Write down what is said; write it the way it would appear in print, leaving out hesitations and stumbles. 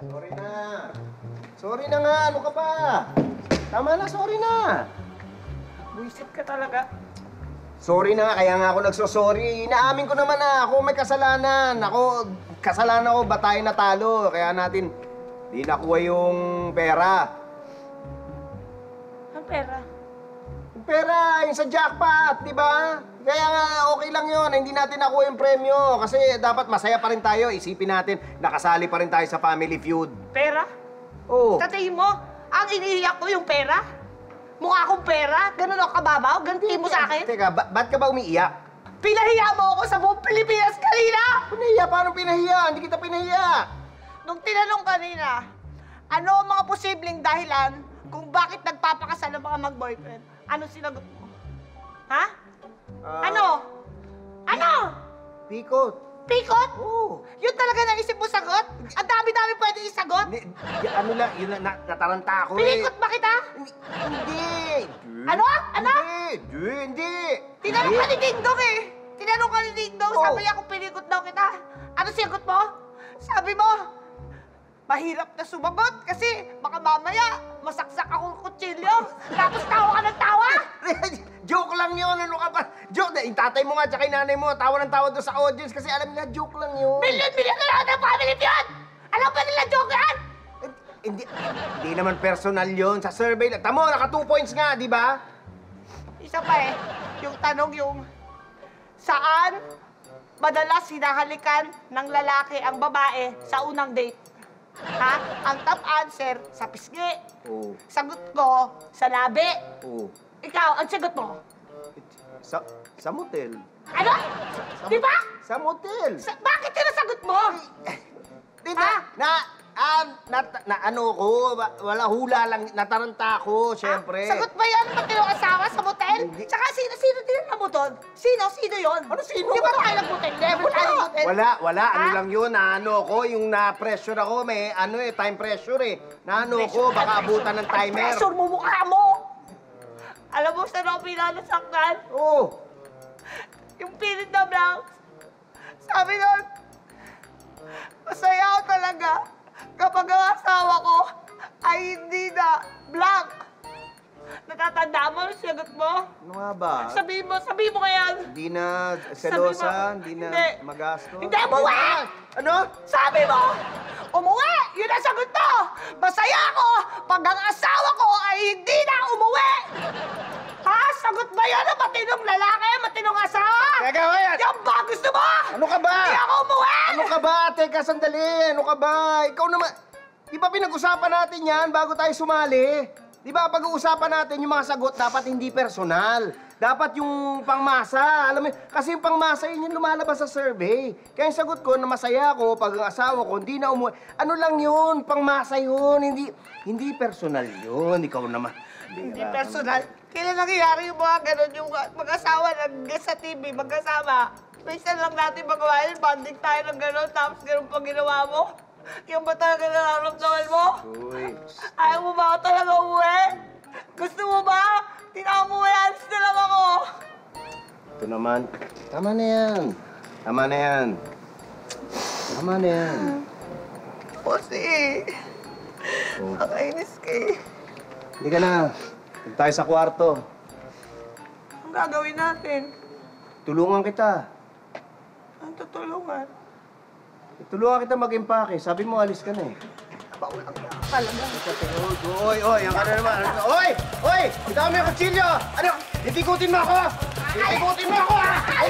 Sorry na. Sorry na nga, ano ka pa? Tama na, sorry na. Buisit ka talaga. Sorry na, kaya nga ako nagsosorry. Inaamin ko naman na ako may kasalanan. Kasalanan ko, ba tayo natalo? Kaya natin di nakuha yung pera. Ang pera? Yung pera, yung sa jackpot, di ba? Kaya nga, okay lang yun. Hindi natin nakuha yung premyo. Kasi dapat masaya pa rin tayo. Isipin natin, nakasali pa rin tayo sa Family Feud. Pera? Oo. Tatayin mo, ang iniiyak ko yung pera? Mukha akong pera? Ganun ako kababaw? Gantiin mo sa akin? Teka, ba't ka ba umiiyak? Pinahiya mo ako sa buong Pilipinas kanina! Pinahiya? Paano pinahiya? Hindi kita pinahiya. Nung tinanong kanina, ano ang mga posibleng dahilan kung bakit nagpapakasal ang mga mag-boyfriend? Ano sinagot mo? Ha? Ano? Ano? Pikot. Pikot? Oo. Yun talaga naisip mo sagot? Ang dami-dami pwede isagot? Ano lang, yun nataranta ako Pinikot ba kita? Hindi. Ano? Ano? Hindi. Tinanong ka ni Dingdong eh. Tinanong ka ni Dingdong, Oh. sabi niya kung pinikot daw kita. Ano sigot mo? Sabi mo, mahirap na sumagot kasi baka mamaya masaksak akong kutsilyo. Tapos tawa ka ng tawa. Joke lang yun. Ano ka ba? Joke. Yung tatay mo nga tsaka yung nanay mo, tawa ng tawa doon sa audience kasi alam nila, joke lang yun. Milyon-milyon na lang ng Family Feud! Alam ba nila joke yan? Hindi naman personal yun. Sa survey lang. Tamo, naka 2 points nga, di ba? Isa pa eh, yung tanong yung, saan madalas hinahalikan ng lalaki ang babae sa unang date? Ha? Ang top answer, sa pisngi. Oo. Sagot ko, sa labi. Oo. Ikaw, ang sagot mo? Sa motel. Ano? Di ba? Sa motel. Bakit yun ang sagot mo? Di ba? Ano ko, wala hula lang, nataranta ako, syempre. Sagot ba yan? Matinong asawa sa motel? Hindi. Tsaka sino tinanong mo doon? Sino yun? Ano sino? Di ba tayo nag-motel? Never tayo nag-motel? Wala. Ano Ha? lang yun, ko, yung na-pressure ako, may time pressure eh. Ko, baka abutan ng timer. Pressure mo mukha mo! Alam mo, saan ako pinanasaktan? Oo. Yung pilit na blank. Sabi nun, masaya ako talaga kapag ang asawa ko ay hindi na blank. Natatanda mo ang sagot mo? Ano nga ba? Sabihin mo ngayon. Hindi na Sabi selosa, mo, hindi na hindi. magasto. Hindi, umuwi! Ano? Sabi mo, umuwi! Yun ang sagot mo! Masaya ako pag ang asawa ko ay hindi na umuwi! Ha? Sagot ba yan ang matinong lalaki, matinong asawa? Teka, wait! Yan ba? Gusto mo? Ano ka ba? Hindi ako umuwi! Ano ka ba? Teka, sandali. Ano ka ba? Ikaw naman. Di ba pinag-usapan natin yan bago tayo sumali? Di ba pag-uusapan natin yung mga sagot dapat hindi personal. Dapat yung pangmasa. Alam mo, kasi yung pangmasa yun yung lumalabas sa survey. Kaya yung sagot ko na masaya ako pag ang asawa ko hindi na umuwi. Ano lang yun? Pangmasa yun. Hindi personal yun. Ikaw naman. Hindi personal. Kailan nangyayari yung mga ganun, yung mag-asawa sa TV, mag-asama? Minsan lang natin magawa yun, bonding tayo ng gano'n, tapos gano'n pa ginawa mo? Yung ba talaga nararamdaman mo? Uy. Ayaw mo ba ako talaga umuwi? Gusto mo ba? Di na umuwi, alis na lang ako. Ito naman. Tama na yan. Tama na yan. Tama na yan. Kasi, Oh. nakainis ka eh. Hindi ka na. Huwag tayo sa kwarto. Ang gagawin natin? Tulungan kita. Ang tutulungan? Tulungan kita mag-impake. Sabi mo, alis ka na eh. Paulang ka talaga. Oy, yan ka na naman. Oy! Ikaw mo yung kutsilyo! Ano? Itikutin mo ako! Itikutin mo ako, ha! Ay,